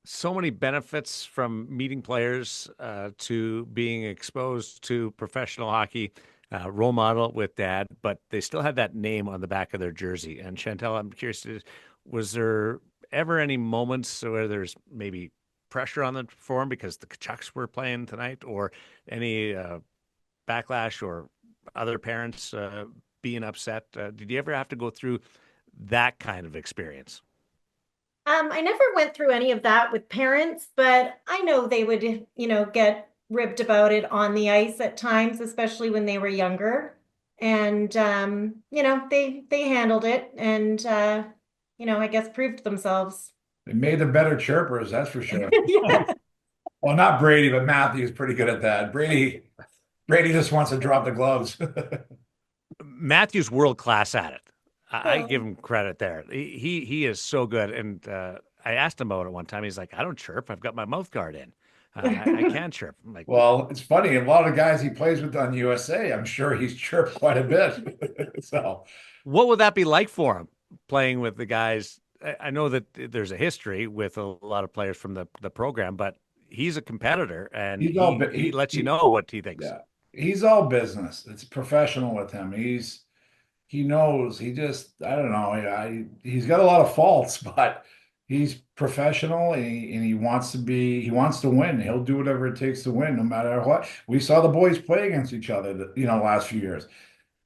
So many benefits from meeting players to being exposed to professional hockey, role model with dad, but they still had that name on the back of their jersey. And Chantel, I'm curious, was there ever any moments where there's maybe pressure on the form because the Tkachuks were playing tonight, or any backlash or other parents being upset? Did you ever have to go through that kind of experience? I never went through any of that with parents, but I know they would, get ribbed about it on the ice at times, especially when they were younger. And they handled it and I guess proved themselves. They made them better chirpers, that's for sure. Yeah. Well, not Brady, but Matthew's pretty good at that. Brady just wants to drop the gloves. Matthew's world class at it. I give Oh. him credit there. He is so good. And I asked him about it one time. He's like, I don't chirp. I've got my mouth guard in. I can chirp. I'm like, Well, it's funny. A lot of guys he plays with on USA, I'm sure he's chirped quite a bit. So, what would that be like for him playing with the guys? I know that there's a history with a lot of players from the program, but he's a competitor and he's all he lets you know what he thinks. yeah, he's all business. It's professional with him. He knows. He just I don't know. He's got a lot of faults, but he's professional and he wants to win. He'll do whatever it takes to win, no matter what. We saw the boys play against each other, last few years.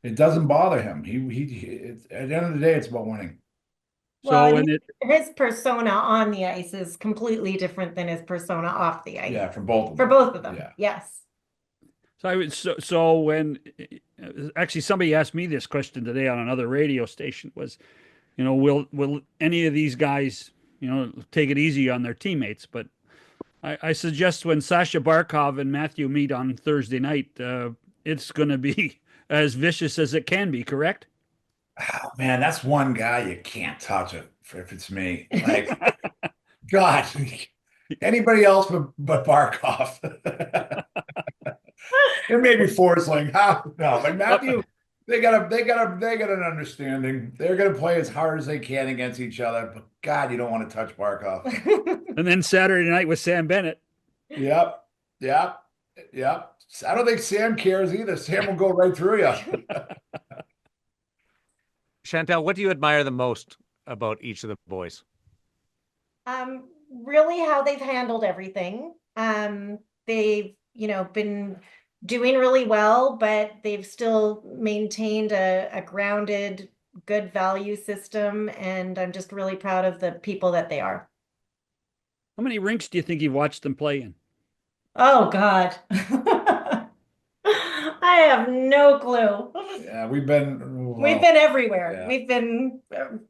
It doesn't bother him. At the end of the day, it's about winning. Well, So and when it his persona on the ice is completely different than his persona off the ice. Yeah, for both of For them. both of them. Yeah. Yes. so when actually somebody asked me this question today on another radio station was, will any of these guys, take it easy on their teammates? But I suggest when Sasha Barkov and Matthew meet on Thursday night, it's going to be as vicious as it can be, correct? Oh, man, that's one guy you can't touch it if it's me. Like, God, anybody else but Barkov. And maybe Forsling. No, but Matthew, they got an understanding. They're gonna play as hard as they can against each other. But God, you don't want to touch Barkov. And then Saturday night with Sam Bennett. Yep, yep, yep. I don't think Sam cares either. Sam will go right through you. Chantel, what do you admire the most about each of the boys? Really how they've handled everything. They've, been doing really well, but they've still maintained a grounded, good value system. And I'm just really proud of the people that they are. How many rinks do you think you've watched them play in? Oh, God. I have no clue. Yeah, We've well, been everywhere. yeah, We've been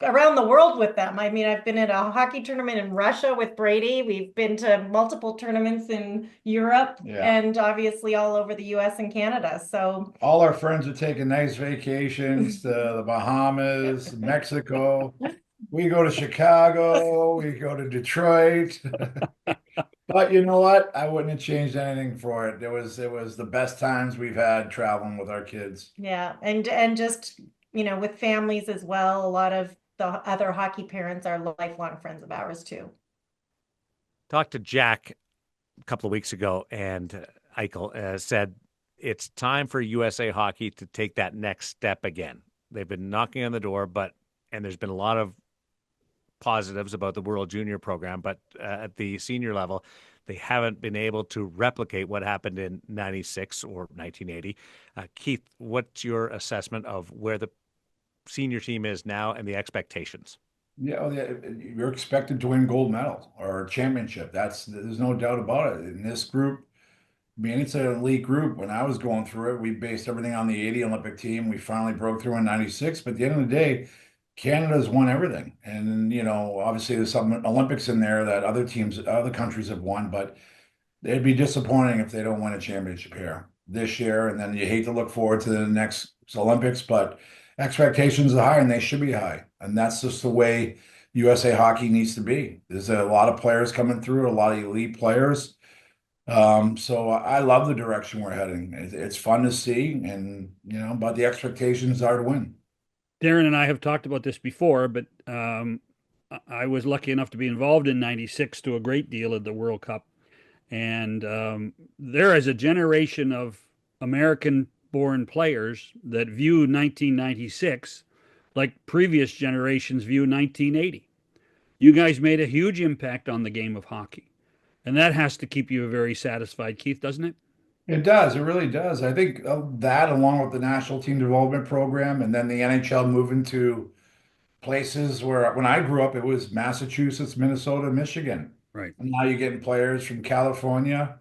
around the world with them. I mean, I've been at a hockey tournament in Russia with Brady. We've been to multiple tournaments in Europe yeah. and obviously all over the US and Canada. So, All our friends are taking nice vacations to the Bahamas, Mexico. We go to Chicago, we go to Detroit. But you know what? I wouldn't have changed anything for it. It was the best times we've had traveling with our kids. yeah, and just, with families as well, a lot of the other hockey parents are lifelong friends of ours too. Talked to Jack a couple of weeks ago, and Eichel said it's time for USA Hockey to take that next step again. They've been knocking on the door, and there's been a lot of positives about the World Junior program, but at the senior level, they haven't been able to replicate what happened in 96 or 1980. Keith, what's your assessment of where the senior team is now and the expectations? Yeah, oh, yeah, you're expected to win gold medal or a championship. There's no doubt about it. In this group, I mean, it's an elite group. When I was going through it, we based everything on the 80 Olympic team. We finally broke through in 96. But at the end of the day, Canada's won everything. And, obviously there's some Olympics in there that other countries have won, but it'd be disappointing if they don't win a championship here this year. And then you hate to look forward to the next Olympics, but expectations are high and they should be high. And that's just the way USA Hockey needs to be. There's a lot of players coming through, a lot of elite players. So I love the direction we're heading. It's fun to see, and but the expectations are to win. Darren and I have talked about this before, but I was lucky enough to be involved in '96 to a great deal at the World Cup. And there is a generation of American born players that view 1996 like previous generations view 1980. You guys made a huge impact on the game of hockey. And that has to keep you very satisfied, Keith, doesn't it? It does. It really does. I think that, along with the National Team Development Program, and then the NHL moving to places where, when I grew up, it was Massachusetts, Minnesota, Michigan. Right. And now you're getting players from California,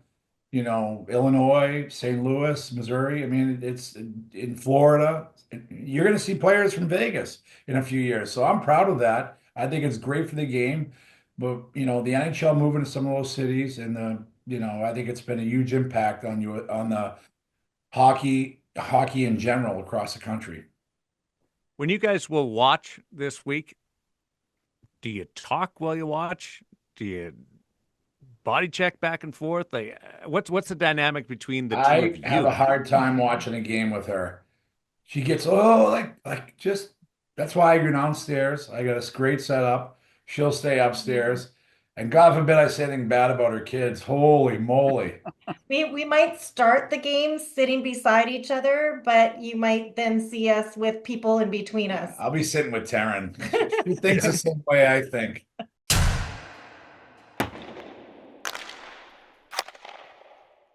Illinois, St. Louis, Missouri. I mean, it's in Florida. You're going to see players from Vegas in a few years. So I'm proud of that. I think it's great for the game. But, the NHL moving to some of those cities, and I think it's been a huge impact on the hockey in general across the country. When you guys will watch this week, do you talk while you watch? Do you body check back and forth? Like, what's the dynamic between the two of I have a you? hard time watching a game with her. She gets like just that's why I go downstairs. I got a great setup. She'll stay upstairs. And God forbid I say anything bad about her kids. Holy moly. We might start the game sitting beside each other, but you might then see us with people in between us. I'll be sitting with Taryn. She thinks Yeah. the same way I think.